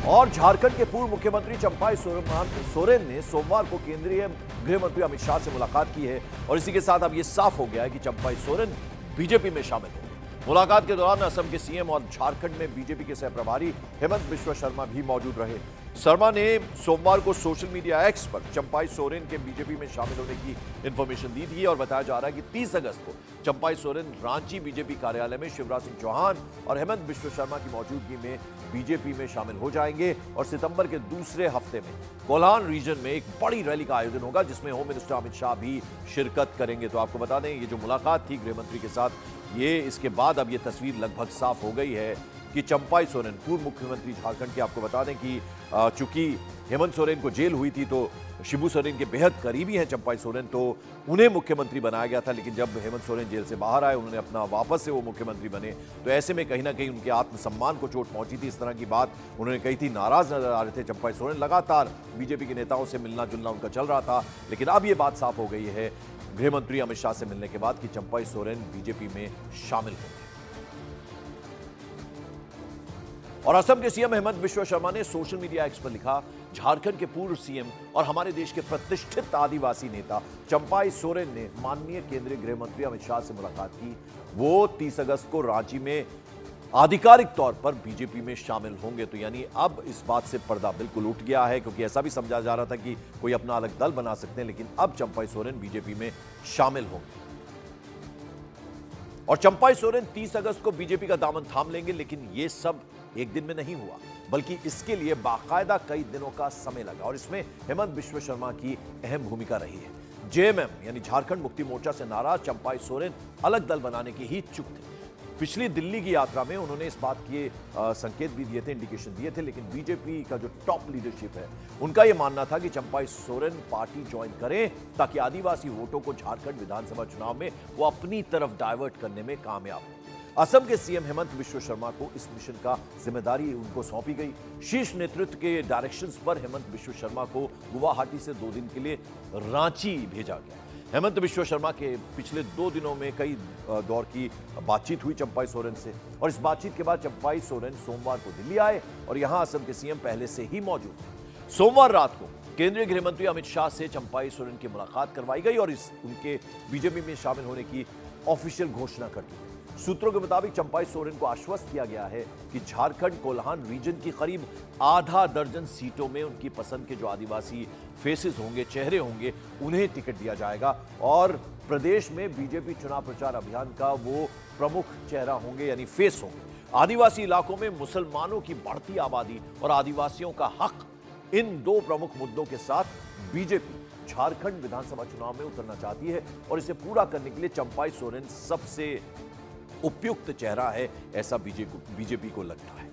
और झारखंड के पूर्व मुख्यमंत्री चंपाई सोरेन ने सोमवार को केंद्रीय गृह मंत्री अमित शाह से मुलाकात की है और इसी के साथ अब यह साफ हो गया है कि चंपाई सोरेन बीजेपी में शामिल होंगे। मुलाकात के दौरान असम के सीएम और झारखंड में बीजेपी के सह प्रभारी हेमंत बिश्व शर्मा भी मौजूद रहे। शर्मा ने सोमवार को सोशल मीडिया एक्स पर चंपाई सोरेन के बीजेपी में शामिल होने की इंफॉर्मेशन दी थी और बताया जा रहा है कि 30 अगस्त को चंपाई सोरेन रांची बीजेपी कार्यालय में शिवराज सिंह चौहान और हेमंत बिश्व शर्मा की मौजूदगी में बीजेपी में शामिल हो जाएंगे और सितंबर के दूसरे हफ्ते में कोल्हान रीजन में एक बड़ी रैली का आयोजन होगा जिसमें होम मिनिस्टर अमित शाह भी शिरकत करेंगे। तो आपको बता दें, ये जो मुलाकात थी गृह मंत्री के साथ, ये इसके बाद अब ये तस्वीर लगभग साफ हो गई है कि चंपाई सोरेन पूर्व मुख्यमंत्री झारखंड के, आपको बता दें कि चूंकि हेमंत सोरेन को जेल हुई थी तो शिबू सोरेन के बेहद करीबी हैं चंपाई सोरेन, तो उन्हें मुख्यमंत्री बनाया गया था। लेकिन जब हेमंत सोरेन जेल से बाहर आए, उन्होंने अपना वापस से वो मुख्यमंत्री बने, तो ऐसे में कहीं ना कहीं उनके आत्मसम्मान को चोट पहुंची थी। इस तरह की बात उन्होंने कही थी, नाराज नजर आ रहे थे चंपाई सोरेन। लगातार बीजेपी के नेताओं से मिलना जुलना उनका चल रहा था, लेकिन अब ये बात साफ हो गई है गृह मंत्री अमित शाह से मिलने के बाद कि चंपाई सोरेन बीजेपी में शामिल होंगे। और असम के सीएम हेमंत बिश्व शर्मा ने सोशल मीडिया एक्स पर लिखा, झारखंड के पूर्व सीएम और हमारे देश के प्रतिष्ठित आदिवासी नेता चंपाई सोरेन ने माननीय केंद्रीय गृह मंत्री अमित शाह से मुलाकात की। वो 30 अगस्त को रांची में आधिकारिक तौर पर बीजेपी में शामिल होंगे। तो यानी अब इस बात से पर्दा बिल्कुल उठ गया है, क्योंकि ऐसा भी समझा जा रहा था कि कोई अपना अलग दल बना सकते हैं, लेकिन अब चंपाई सोरेन बीजेपी में शामिल होंगे। और चंपाई सोरेन 30 अगस्त को बीजेपी का दामन थाम लेंगे। लेकिन यह सब एक दिन में नहीं हुआ, बल्कि इसके लिए बाकायदा कई दिनों का समय लगा और इसमें हेमंत बिश्व शर्मा की अहम भूमिका रही है। जेएमएम यानी झारखंड मुक्ति मोर्चा से नाराज चंपाई सोरेन अलग दल बनाने के ही इच्छुक थे। पिछली दिल्ली की यात्रा में उन्होंने इस बात के संकेत भी दिए थे, इंडिकेशन दिए थे, लेकिन बीजेपी का जो टॉप लीडरशिप है उनका यह मानना था कि चंपाई सोरेन पार्टी ज्वाइन करें ताकि आदिवासी वोटों को झारखंड विधानसभा चुनाव में वो अपनी तरफ डाइवर्ट करने में कामयाब हो। असम के सीएम हेमंत बिश्व शर्मा को इस मिशन का जिम्मेदारी उनको सौंपी गई। शीर्ष नेतृत्व के डायरेक्शंस पर हेमंत बिश्व शर्मा को गुवाहाटी से 2 दिन के लिए रांची भेजा गया। हेमंत बिश्व शर्मा के पिछले 2 दिनों में कई दौर की बातचीत हुई चंपाई सोरेन से और इस बातचीत के बाद चंपाई सोरेन सोमवार को दिल्ली आए और यहां असम के सीएम पहले से ही मौजूद थे। सोमवार रात को केंद्रीय गृह मंत्री अमित शाह से चंपाई सोरेन की मुलाकात करवाई गई और उनके बीजेपी में शामिल होने की ऑफिशियल घोषणा कर दी। सूत्रों के मुताबिक चंपाई सोरेन को आश्वस्त किया गया है कि झारखंड कोल्हान रीजन की करीब आधा दर्जन सीटों में उनकी पसंद के जो आदिवासी फेसेस होंगे, चेहरे होंगे, उन्हें टिकट दिया जाएगा और प्रदेश में बीजेपी चुनाव प्रचार अभियान का वो प्रमुख चेहरा होंगे, यानी फेस होंगे। आदिवासी इलाकों में मुसलमानों की बढ़ती आबादी और आदिवासियों का हक, इन 2 प्रमुख मुद्दों के साथ बीजेपी झारखंड विधानसभा चुनाव में उतरना चाहती है और इसे पूरा करने के लिए चंपाई सोरेन सबसे उपयुक्त चेहरा है, ऐसा बीजेपी को लगता है।